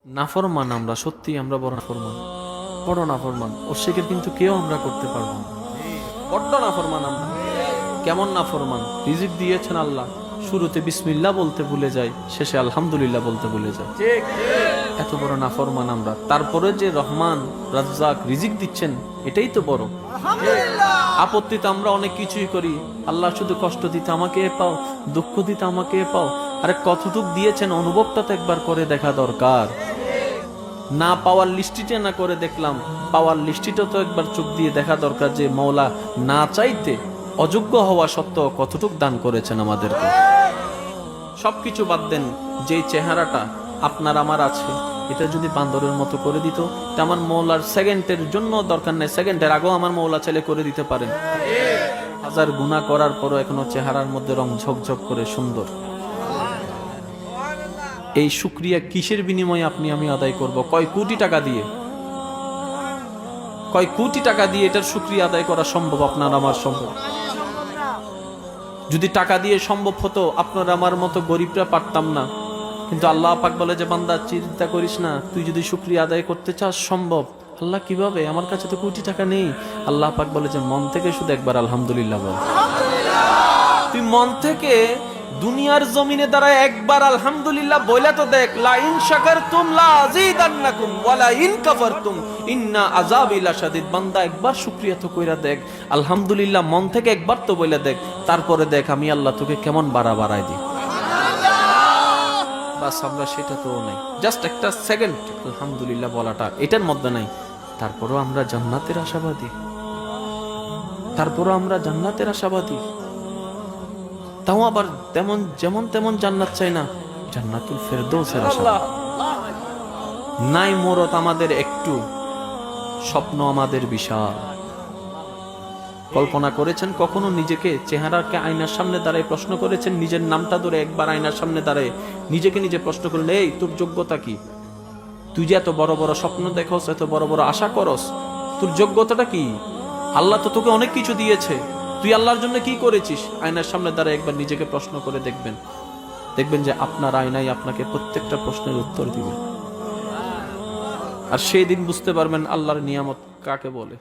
নাফরমান আমরা, সত্যি আমরা বড় নাফরমান। অস্বীকার কিন্তু কেউ আমরা করতে পারবো না। বড্ড নাফরমান আমরা। কেমন নাফরমান? রিজিক দিয়েছেন আল্লাহ, শুরুতে বিসমিল্লাহ বলতে ভুলে যাই, শেষে আলহামদুলিল্লাহ বলতে ভুলে যাই। এত বড় নাফরমান আমরা। তারপরে যে রহমান রাজ্জাক রিজিক দিচ্ছেন, এটাই তো বড়। আপত্তিতে আমরা অনেক কিছুই করি, আল্লাহ শুধু কষ্ট দিতে আমাকে পাও, দুঃখ দিতে আমাকে পাও। আরে কতটুক দিয়েছেন অনুভবটা তো একবার করে দেখা দরকার। না পাওয়ার লিস্টিটা না করে দেখলাম, পাওয়ার লিস্টিটা তো একবার চোখ দিয়ে দেখা দরকার যে মওলা না চাইতে অযোগ্য হওয়া সত্ত্বেও কতটুক দান করেছেন আমাদেরকে। সবকিছু বাদ দেন, যে চেহারাটা আপনার আমার আছে, এটা যদি বান্দরের মতো করে দিত, তা আমার মওলার সেকেন্ডের জন্য দরকার নেই, সেকেন্ডের আগেও আমার মওলা চাইলে করে দিতে পারেন। হাজার গুনাহ করার পরও এখনো চেহারার মধ্যে রং ঝকঝক করে সুন্দর। এই শুকরিয়া কিসের বিনিময়ে আপনি আমি আদায় করব? কয় কোটি টাকা দিয়ে, কয় কোটি টাকা দিয়ে এটার শুকরিয়া আদায় করা সম্ভব? আপনার আমার সম্ভব? যদি টাকা দিয়ে সম্ভব হতো, আপনার আমার মতো গরিবরা পারতাম না। কিন্তু আল্লাহ পাক বলে যে বান্দা চিন্তা করিস না, তুই যদি শুকরিয়া আদায় করতে চাস সম্ভব। আল্লাহ কিভাবে? আমার কাছে তো কোটি টাকা নেই। আল্লাহ পাক বলে যে মন থেকে শুধু একবার আলহামদুলিল্লাহ বল। তুই মন থেকে দুনিয়ার জমিনে দাঁড়ায় একবার আলহামদুলিল্লাহ বইলা তো দেখ। লা ইন শাকারতুম লা আযীদান্নাকুম ওয়া লা ইন কাফারতুম ইন্না আযাবি লাশাদীদ। বান্দা একবার শুকরিয়া তো কইরা দেখ, আলহামদুলিল্লাহ মন থেকে একবার তো বইলা দেখ, তারপরে দেখ আমি আল্লাহ তোকে কেমন বাড়াই দিই। বাস আমরা সেটা তো নাই, জাস্ট একটা সেকেন্ড আলহামদুলিল্লাহ বলাটা এটার মধ্যে নাই। তারপরও আমরা জান্নাতের আশাবাদী, তাও আবার যেমন তেমন জান্নাত চাই না, জান্নাতুল ফেরদৌসের আশা নাই। মোরত আমাদের একটু, স্বপ্ন আমাদের বিশাল। কল্পনা করেছেন কখনো নিজেকে চেহারাকে আয়নার সামনে দাঁড়ায় প্রশ্ন করেছেন? নিজের নামটা ধরে একবার আয়নার সামনে দাঁড়ায় নিজেকে নিজে প্রশ্ন করলেন, এই তোর যোগ্যতা কি? তুই যে এত বড় বড় স্বপ্ন দেখোস, এত বড় বড় আশা করস, তোর যোগ্যতাটা কি? আল্লাহ তো তোকে অনেক কিছু দিয়েছে, তুই আল্লাহর জন্য কি করেছিস? আয়নার সামনে দাঁড়ায় একবার নিজেকে প্রশ্ন করে দেখবেন যে আপনার আয়নাই আপনাকে প্রত্যেকটা প্রশ্নের উত্তর দিবে। আর সেই দিন বুঝতে পারবেন আল্লাহর নিয়ামত কাকে বলে।